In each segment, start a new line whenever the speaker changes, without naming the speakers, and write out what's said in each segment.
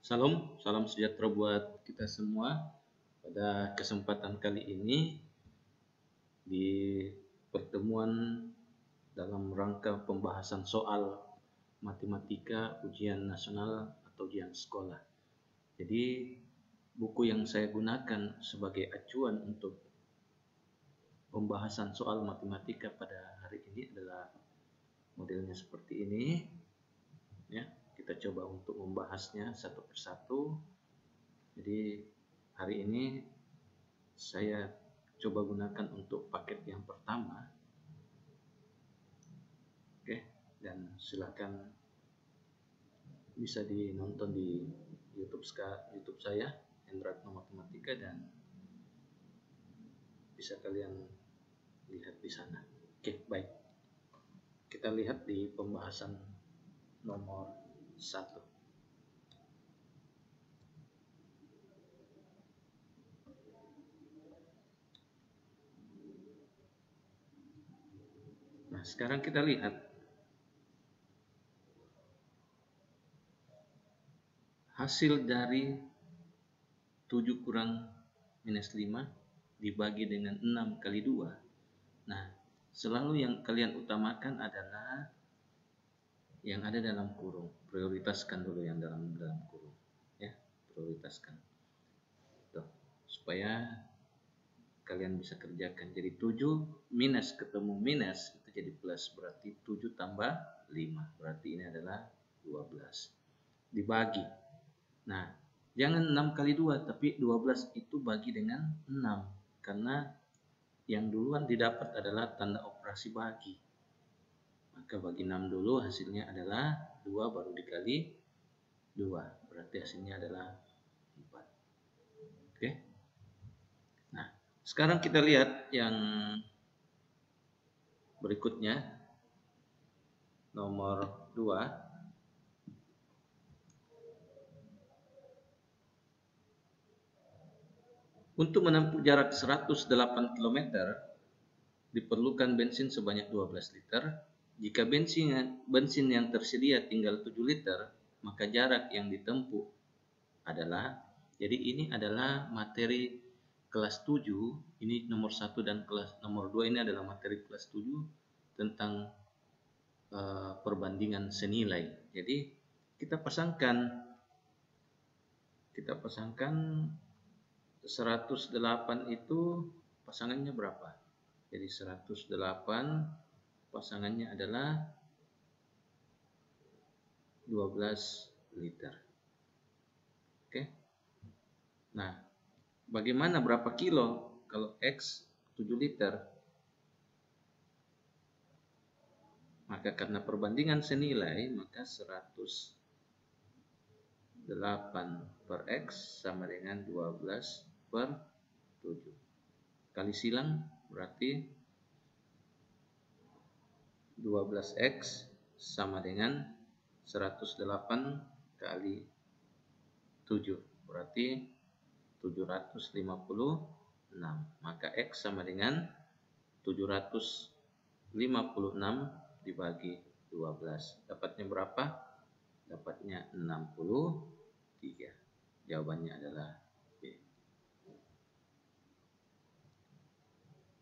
Salam sejahtera buat kita semua. Pada kesempatan kali ini di pertemuan dalam rangka pembahasan soal matematika ujian nasional atau ujian sekolah. Jadi buku yang saya gunakan sebagai acuan untuk pembahasan soal matematika pada hari ini adalah modelnya seperti ini, ya. Kita coba untuk membahasnya satu persatu. Jadi hari ini saya coba gunakan untuk paket yang pertama. Oke, dan silakan bisa dinonton di YouTube saya, Hendratno Matematika, dan bisa kalian lihat di sana. Oke, baik. Kita lihat di pembahasan nomor 1. Nah, sekarang kita lihat hasil dari 7 kurang minus 5 dibagi dengan 6 kali 2. Nah, selalu yang kalian utamakan adalah yang ada dalam kurung. Prioritaskan dulu yang dalam kurung, ya, prioritaskan. Tuh, supaya kalian bisa kerjakan. Jadi 7 minus ketemu minus itu jadi plus, berarti 7 tambah 5, berarti ini adalah 12. Dibagi. Nah, jangan 6 kali 2, tapi 12 itu bagi dengan 6, karena yang duluan didapat adalah tanda operasi bagi. Maka bagi 6 dulu, hasilnya adalah 2 baru dikali 2, berarti hasilnya adalah 4. Oke. Nah, sekarang kita lihat yang berikutnya, nomor 2. Untuk menempuh jarak 108 km diperlukan bensin sebanyak 12 liter. Jika bensin yang tersedia tinggal 7 liter, maka jarak yang ditempuh adalah, jadi ini adalah materi kelas 7, ini nomor 1 dan nomor 2 ini adalah materi kelas 7 tentang perbandingan senilai. Jadi kita pasangkan 108 itu pasangannya berapa? Jadi 108 pasangannya adalah 12 liter. Oke. Nah, bagaimana berapa kilo kalau X 7 liter? Maka karena perbandingan senilai, maka 108 per X sama dengan 12 per 7. Kali silang berarti 12X sama dengan 108 kali 7, berarti 756. Maka X sama dengan 756 dibagi 12. Dapatnya berapa? Dapatnya 63. Jawabannya adalah B.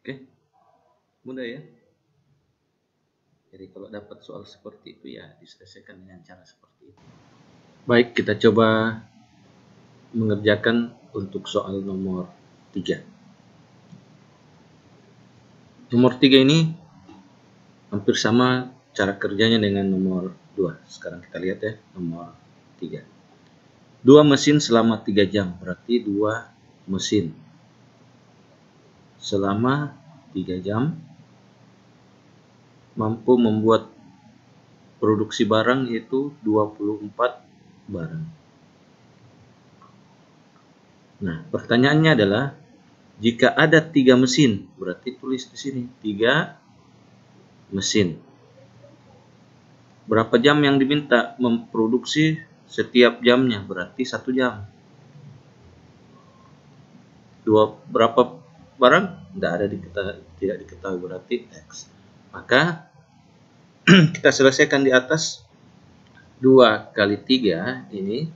Oke, mudah ya. Jadi kalau dapat soal seperti itu ya diselesaikan dengan cara seperti itu. Baik, kita coba mengerjakan untuk soal nomor 3. Nomor 3 ini hampir sama cara kerjanya dengan nomor 2. Sekarang kita lihat ya, nomor 3. 2 mesin selama 3 jam, berarti 2 mesin selama 3 jam mampu membuat produksi barang yaitu 24 barang. Nah, pertanyaannya adalah jika ada 3 mesin, berarti tulis di sini 3 mesin. Berapa jam yang diminta memproduksi setiap jamnya? Berarti 1 jam. Berapa barang? Tidak diketahui, berarti X. Maka kita selesaikan di atas 2 kali 3 ini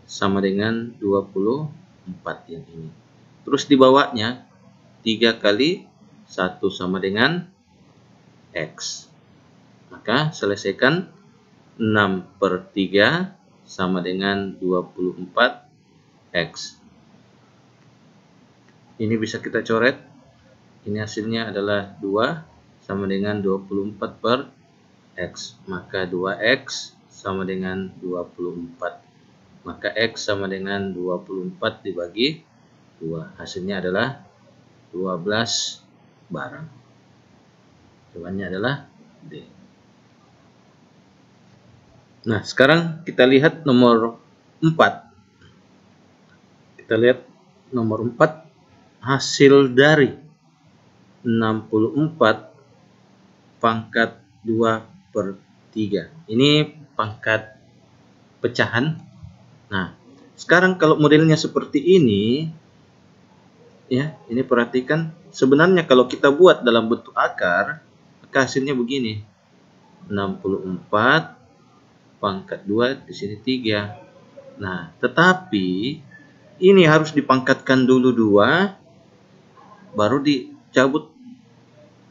sama dengan 24 yang ini. Terus di bawahnya 3 kali 1 sama dengan X. Maka selesaikan 6/3 sama dengan 24X. Ini bisa kita coret. Ini hasilnya adalah 2 sama dengan 24/X. Maka 2X sama dengan 24. Maka X sama dengan 24 dibagi 2. Hasilnya adalah 12 barang. Jawabannya adalah D. Nah, sekarang kita lihat nomor 4. Kita lihat nomor 4. Hasil dari 64 pangkat 2/3. Ini pangkat pecahan. Nah, sekarang kalau modelnya seperti ini, ya, ini perhatikan. Sebenarnya kalau kita buat dalam bentuk akar, maka hasilnya begini. 64 pangkat 2 di sini 3. Nah, tetapi ini harus dipangkatkan dulu 2, baru dicabut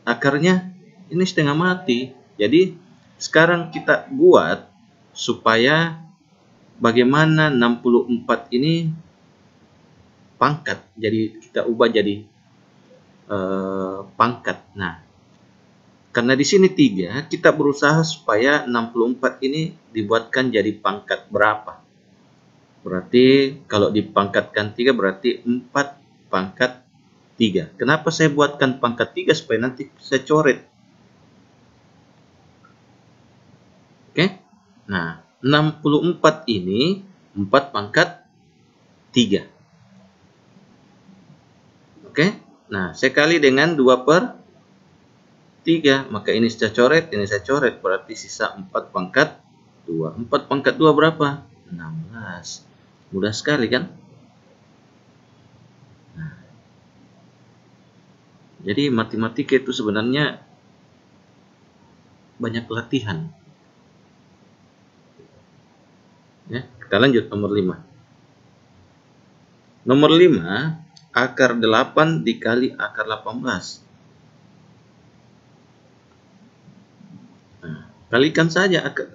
akarnya. Ini setengah mati. Jadi sekarang kita buat supaya bagaimana 64 ini pangkat. Jadi kita ubah jadi pangkat. Nah, karena di sini 3, kita berusaha supaya 64 ini dibuatkan jadi pangkat berapa. Berarti kalau dipangkatkan 3 berarti 4 pangkat 3. Kenapa saya buatkan pangkat 3? Supaya nanti saya coret. Oke. Nah, 64 ini 4 pangkat 3. Oke. Nah, saya kali dengan 2/3. Maka ini saya coret, ini saya coret. Berarti sisa 4 pangkat 2. 4 pangkat 2 berapa? 16. Mudah sekali kan? Jadi matematika itu sebenarnya banyak latihan. Ya, kita lanjut nomor 5. Nomor 5, akar 8 dikali akar 18. Nah, kalikan saja akar.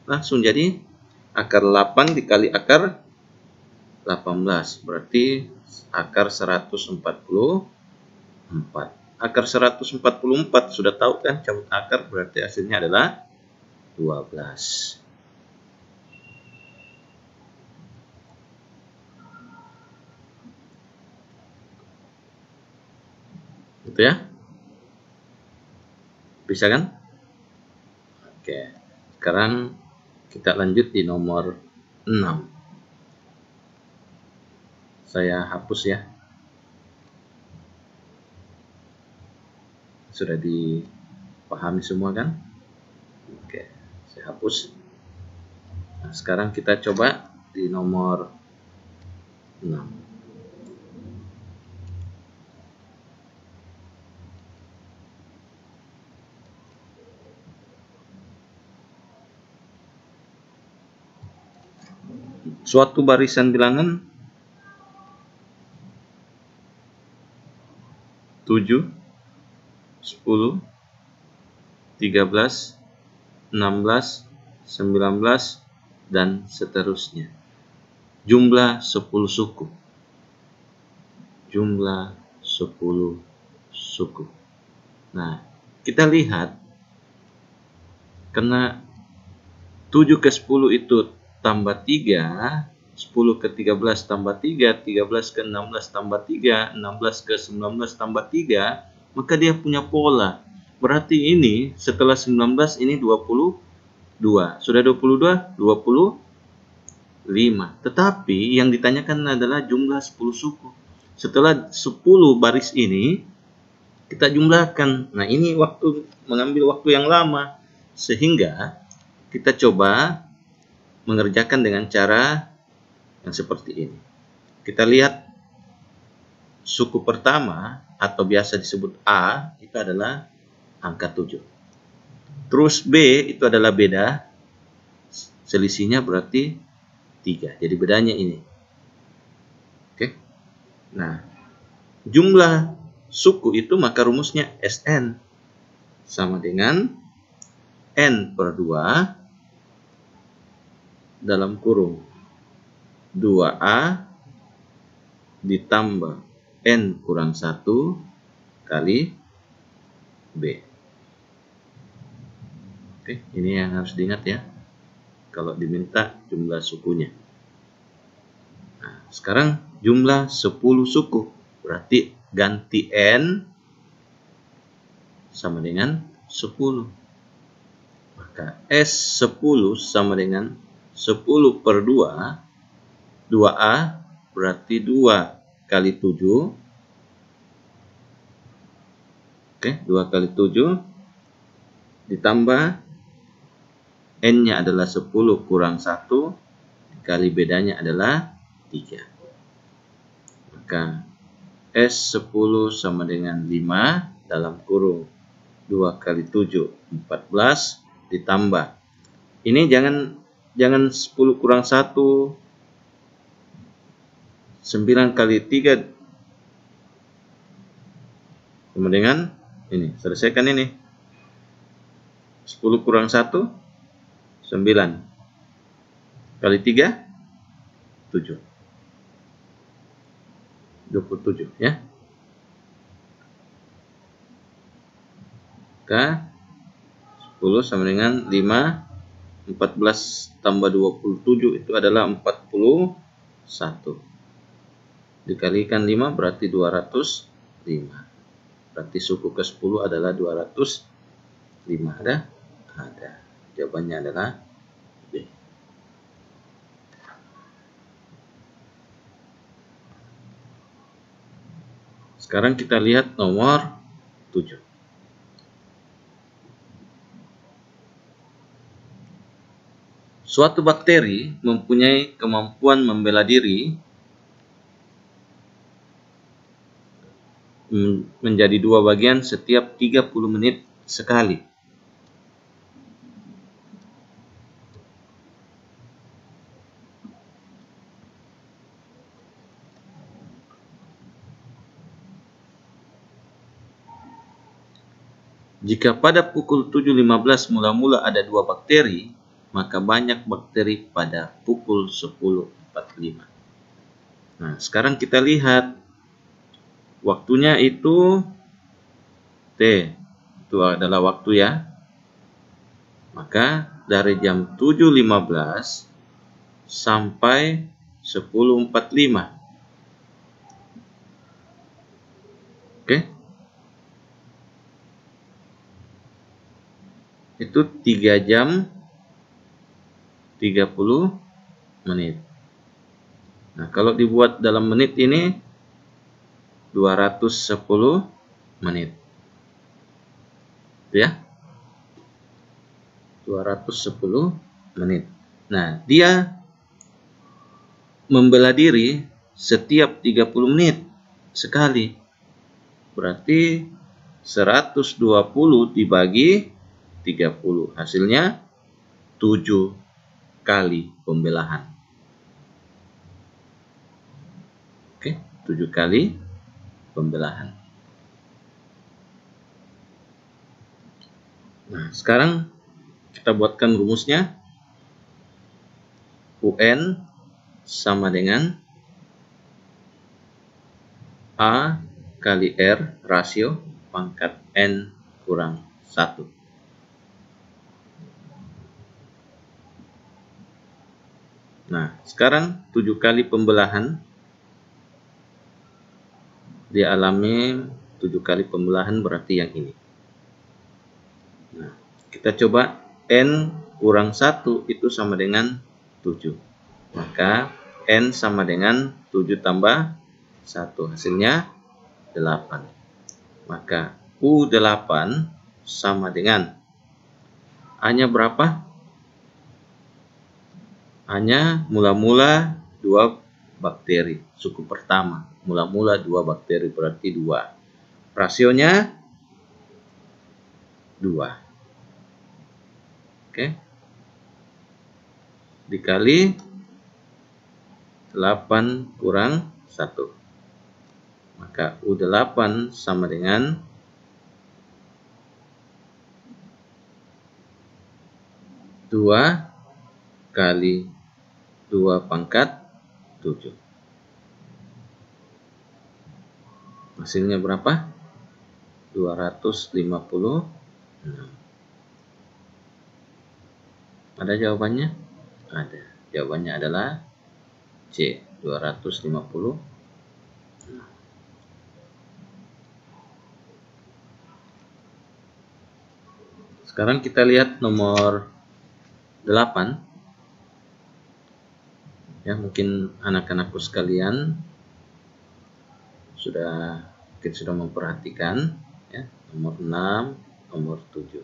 Langsung jadi akar 8 dikali akar 18. Berarti akar 144. Akar 144 sudah tahu kan, cabut akar berarti hasilnya adalah 12. Gitu ya. Bisa kan? Oke. Sekarang kita lanjut di nomor 6. Saya hapus ya. Sudah dipahami semua kan? Oke, saya hapus. Nah, sekarang kita coba di nomor 6. Suatu barisan bilangan 7, 10, 13, 16, 19, dan seterusnya. Jumlah 10 suku. Jumlah 10 suku. Nah, kita lihat karena 7 ke 10 itu tambah 3, 10 ke 13 tambah 3, 13 ke 16 tambah 3, 16 ke 19 tambah 3, maka dia punya pola. Berarti ini setelah 19 ini 22. Sudah 22, 25. Tetapi yang ditanyakan adalah jumlah 10 suku. Setelah 10 baris ini kita jumlahkan. Nah, ini mengambil waktu yang lama. Sehingga kita coba mengerjakan dengan cara yang seperti ini. Kita lihat suku pertama atau biasa disebut A itu adalah angka 7. Terus B itu adalah beda. Selisihnya berarti 3. Jadi bedanya ini. Oke. Nah, jumlah suku itu maka rumusnya Sn sama dengan N per 2 dalam kurung 2A ditambah N kurang 1 kali B. Oke, ini yang harus diingat ya, kalau diminta jumlah sukunya. Nah, sekarang jumlah 10 suku, berarti ganti N sama dengan 10. Maka S10 sama dengan 10 per 2, 2A berarti 2 kali 7. Oke, 2 kali 7 ditambah N-nya adalah 10 kurang 1 dikali bedanya adalah 3. Maka S10 sama dengan 5 dalam kurung 2 kali 7, 14 ditambah. Ini jangan 10 kurang 1, 9 kali 3 sama dengan ini. Selesaikan ini. 10 kurang 1, 9 kali 3, 7. 27 ya. Maka 10 sama dengan 5, 14 tambah 27 itu adalah 41. Dikalikan 5 berarti 205. Berarti suku ke-10 adalah 205. Ada? Ada. Jawabannya adalah B. Sekarang kita lihat nomor 7. Suatu bakteri mempunyai kemampuan membela diri menjadi 2 bagian setiap 30 menit sekali. Jika pada pukul 7.15 mula-mula ada 2 bakteri, maka banyak bakteri pada pukul 10.45. Nah, sekarang kita lihat waktunya itu T. Itu adalah waktu ya. Maka dari jam 7.15 sampai 10.45. Oke. Itu 3 jam 30 menit. Nah, kalau dibuat dalam menit ini 210 menit. Ya. 210 menit. Nah, dia membela diri setiap 30 menit sekali. Berarti 120 dibagi 30. Hasilnya 7 kali pembelahan. Oke, 7 kali pembelahan. Nah, sekarang kita buatkan rumusnya. UN sama dengan A kali R rasio pangkat N kurang 1. Nah, sekarang 7 kali pembelahan. Dialami 7 kali pembelahan berarti yang ini. Nah, kita coba N kurang 1 itu sama dengan 7. Maka N sama dengan 7 tambah 1. Hasilnya 8. Maka U8 sama dengan A-nya berapa? A-nya mula-mula 2 bakteri. Suku pertama. Mula-mula 2 bakteri berarti 2. Rasionya 2. Oke. Dikali 8 kurang 1. Maka U8 sama dengan 2 kali 2 pangkat 7. Hasilnya berapa? 256. Ada jawabannya? Ada. Jawabannya adalah C, 250. Sekarang kita lihat nomor 8. Ya, mungkin anak-anakku sekalian mungkin sudah memperhatikan ya, nomor 6, nomor 7.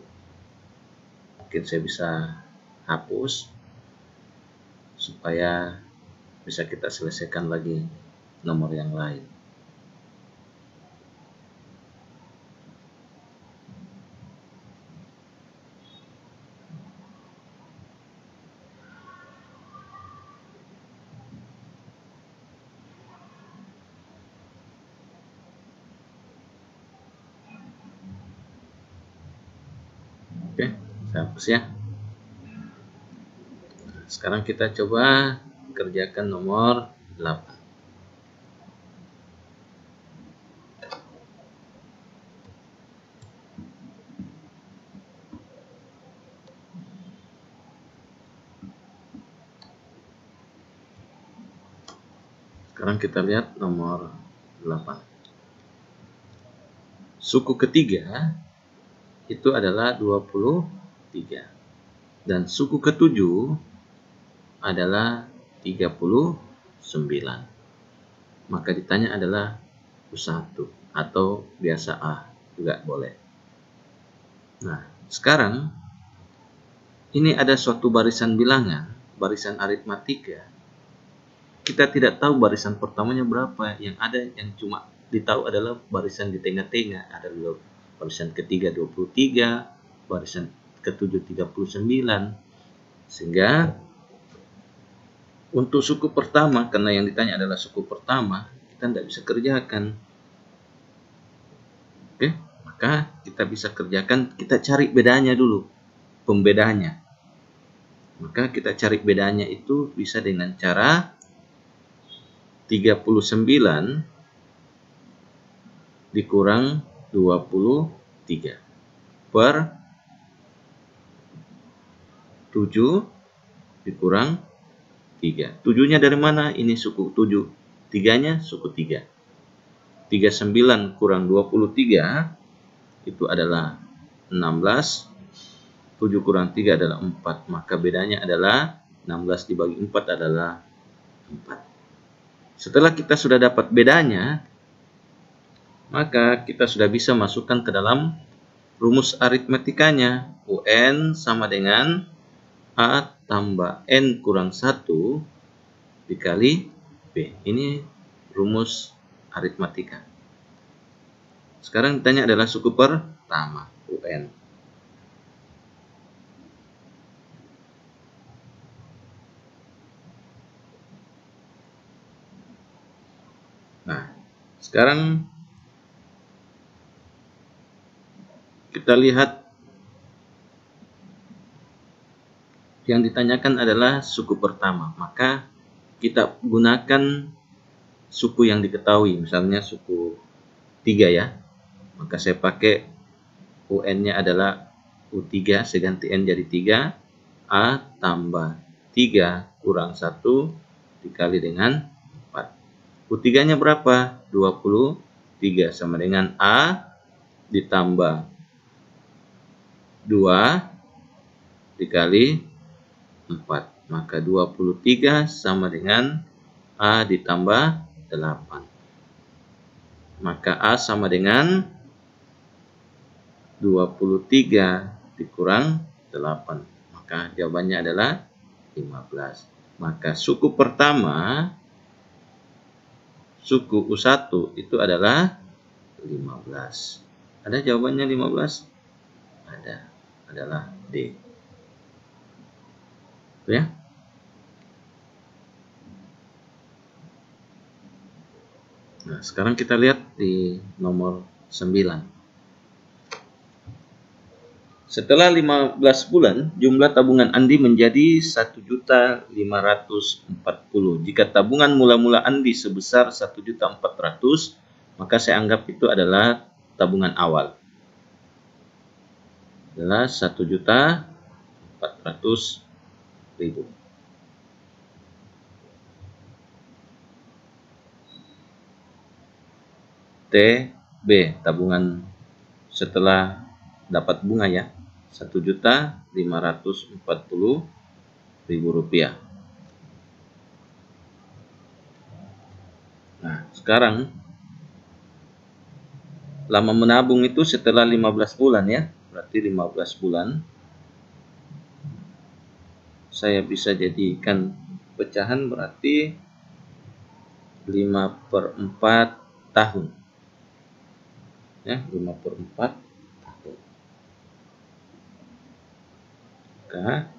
Mungkin saya bisa hapus supaya bisa kita selesaikan lagi nomor yang lain. Oke, saya hapus ya. Sekarang kita coba kerjakan nomor 8. Sekarang kita lihat nomor 8. Suku ketiga itu adalah 23. Dan suku ketujuh adalah 39. Maka ditanya adalah U1 atau biasa A juga boleh. Nah, sekarang ini ada suatu barisan bilangan, barisan aritmatika. Kita tidak tahu barisan pertamanya berapa. Yang ada yang cuma ditahu adalah barisan di tengah-tengah. Ada barisan ketiga 23, barisan ketujuh 39. Sehingga untuk suku pertama, karena yang ditanya adalah suku pertama, kita tidak bisa kerjakan. Oke, maka kita bisa kerjakan, kita cari bedanya dulu, pembedanya. Maka kita cari bedanya itu bisa dengan cara 39 dikurang 23 per 7 dikurang 3. 7-nya dari mana? Ini suku 7. 3-nya suku 3. 39 kurang 23 itu adalah 16. 7 kurang 3 adalah 4. Maka bedanya adalah 16 dibagi 4 adalah 4. Setelah kita sudah dapat bedanya, maka kita sudah bisa masukkan ke dalam rumus aritmetikanya. UN sama dengan A tambah N kurang 1 dikali B. Ini rumus aritmatika. Sekarang ditanya adalah suku pertama, UN. Nah, sekarang kita lihat yang ditanyakan adalah suku pertama. Maka kita gunakan suku yang diketahui, misalnya suku 3 ya. Maka saya pakai UN-nya adalah U3, saya ganti N jadi 3. A tambah 3 kurang 1 dikali dengan 4. U3-nya berapa? 23 sama dengan A ditambah 2 dikali 4. Maka 23 sama dengan A ditambah 8. Maka A sama dengan 23 dikurang 8. Maka jawabannya adalah 15. Maka suku pertama, suku U1 itu adalah 15. Ada jawabannya 15? Ada. Adalah D. Ya. Nah, sekarang kita lihat di nomor 9. Setelah 15 bulan, jumlah tabungan Andi menjadi 1.540.000. Jika tabungan mula-mula Andi sebesar 1.400.000, maka saya anggap itu adalah tabungan awal. Adalah 1.400.000. TB, tabungan setelah dapat bunga ya, Rp1.540.000. Nah, sekarang lama menabung itu setelah 15 bulan ya, berarti 15 bulan. Saya bisa jadikan pecahan berarti 5/4 tahun. Ya, 5/4 tahun. Maka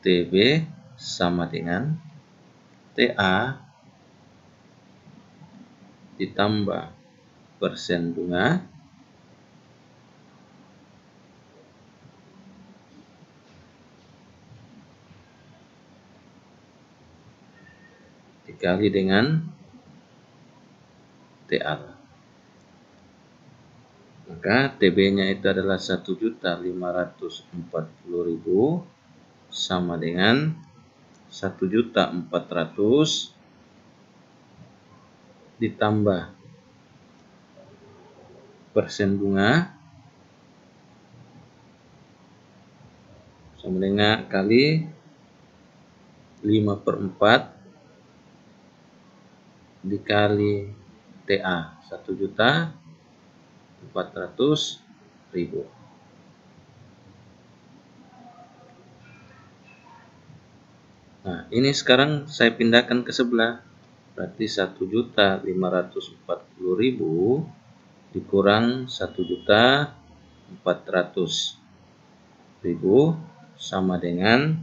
TB sama dengan TA ditambah persen bunga dikali dengan TA. Maka TB-nya itu adalah 1.540.000 sama dengan 1.400.000 ditambah persen bunga sama dengan kali 5/4 dikali TA 1.400.000. Nah, ini sekarang saya pindahkan ke sebelah. Berarti 1.540.000 dikurang 1.400.000 sama dengan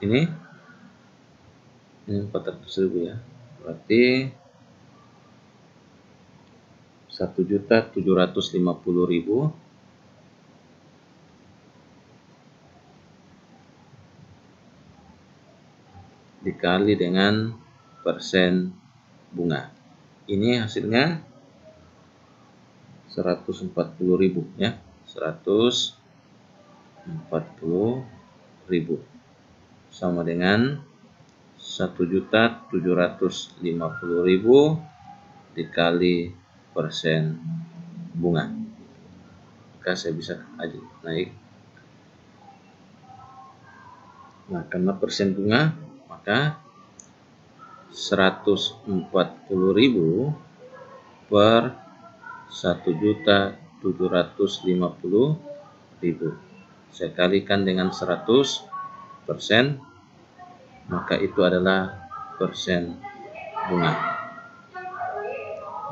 ini 400.000 ya. Berarti 1.750.000 dikali dengan persen bunga. Ini hasilnya 140.000 ya. 140.000 sama dengan 1.750.000 dikali persen bunga. Maka saya bisa naik. Nah, karena persen bunga, maka 140.000 per 1.750.000 saya kalikan dengan 100%, maka itu adalah persen bunga.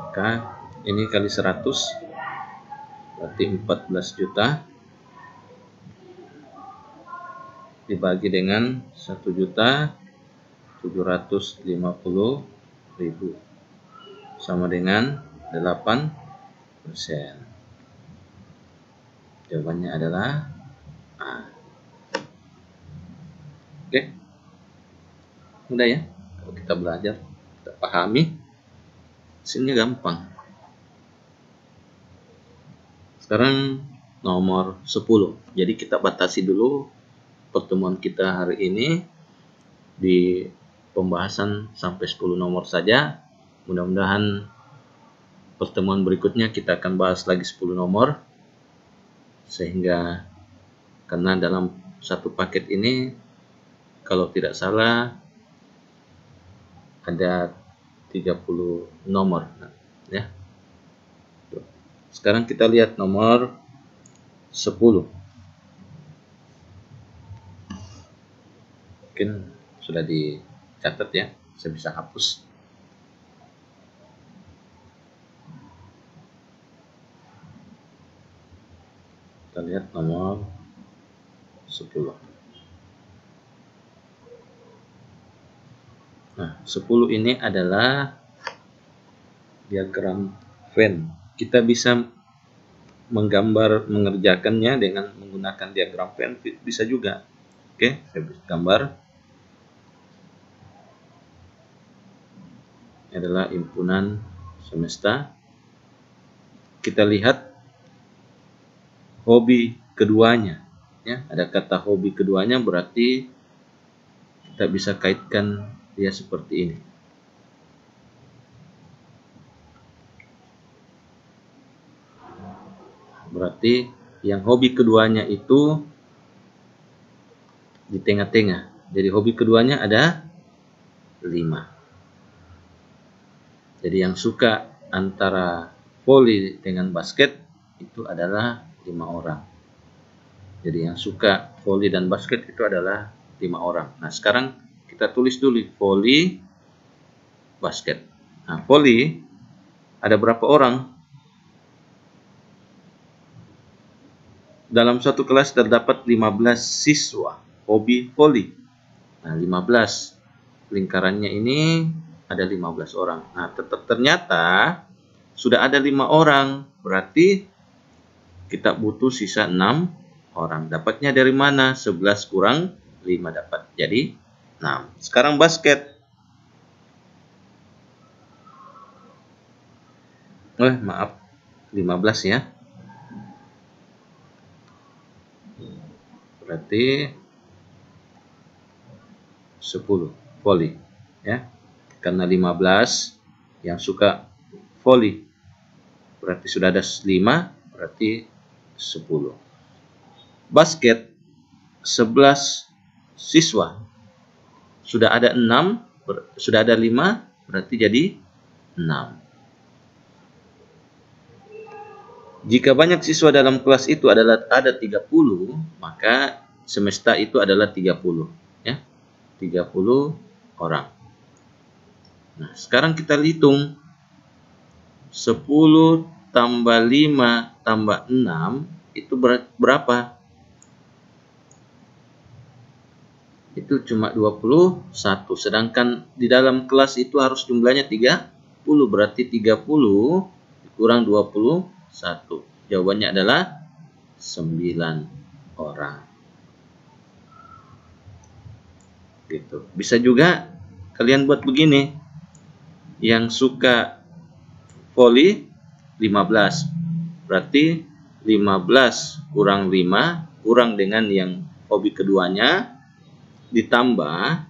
Maka ini kali 100 berarti 14 juta dibagi dengan 1.750.000 sama dengan 8%. Jawabannya adalah A. Oke, mudah ya kalau kita belajar, kita pahami, hasilnya gampang. Sekarang nomor 10. Jadi kita batasi dulu pertemuan kita hari ini di pembahasan sampai 10 nomor saja. Mudah-mudahan pertemuan berikutnya kita akan bahas lagi 10 nomor, sehingga karena dalam satu paket ini kalau tidak salah ada 30 nomor ya. Sekarang kita lihat nomor 10. Mungkin sudah dicatat ya, saya bisa hapus. Kita lihat nomor 10. Nah, 10 ini adalah diagram Venn. Kita bisa mengerjakannya dengan menggunakan diagram Venn, bisa juga. Oke, saya gambar. Ini adalah himpunan semesta. Kita lihat hobi keduanya. Ya, ada kata hobi keduanya, berarti kita bisa kaitkan dia seperti ini. Berarti yang hobi keduanya itu di tengah-tengah. Jadi hobi keduanya ada 5. Jadi yang suka antara voli dengan basket itu adalah 5 orang. Jadi yang suka voli dan basket itu adalah 5 orang. Nah, sekarang kita tulis dulu voli, basket. Nah, voli ada berapa orang? Dalam satu kelas terdapat 15 siswa hobi voli. Nah, 15. Lingkarannya ini ada 15 orang. Nah, ternyata sudah ada 5 orang. Berarti kita butuh sisa 6 orang. Dapatnya dari mana? 11 kurang 5 dapat. Jadi 6. Sekarang basket. Maaf. 15 ya. Berarti 10 voli ya, karena 15 yang suka voli, berarti sudah ada 5, berarti 10. Basket 11 siswa, sudah ada 6, sudah ada 5, berarti jadi 6. Jika banyak siswa dalam kelas itu ada 30, maka semesta itu adalah 30 ya. 30 orang. Nah, sekarang kita hitung 10 tambah 5 tambah 6 itu berapa? Itu cuma 21. Sedangkan di dalam kelas itu harus jumlahnya 30. Berarti 30 kurang 21. Jawabannya adalah 9 orang. Gitu. Bisa juga kalian buat begini. Yang suka voli 15. Berarti 15 kurang 5 kurang dengan yang hobi keduanya, ditambah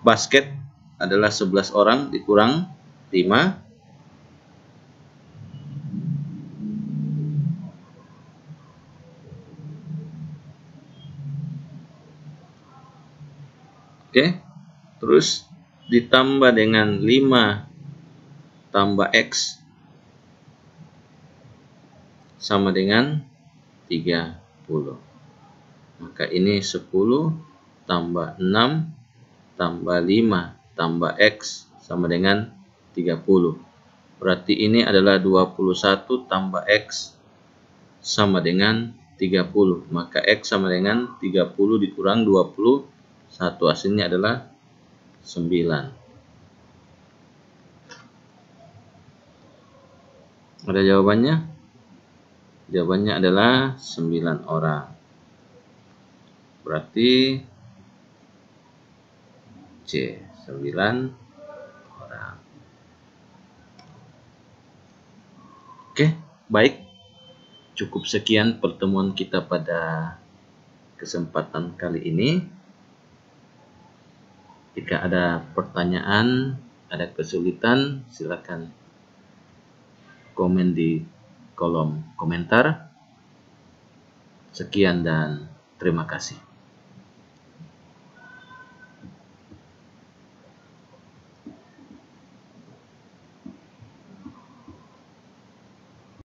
basket adalah 11 orang dikurang 5. Oke, terus ditambah dengan 5 tambah X sama dengan 30. Maka ini 10 tambah 6 tambah 5 tambah X sama dengan 30. Berarti ini adalah 21 tambah X sama dengan 30. Maka X sama dengan 30 dikurang 21. Hasilnya adalah 9. Ada jawabannya? Jawabannya adalah 9 orang. Berarti C, 9 orang. Oke, baik. Cukup sekian pertemuan kita pada kesempatan kali ini. Jika ada pertanyaan, ada kesulitan, silakan komen di kolom komentar. Sekian dan terima kasih.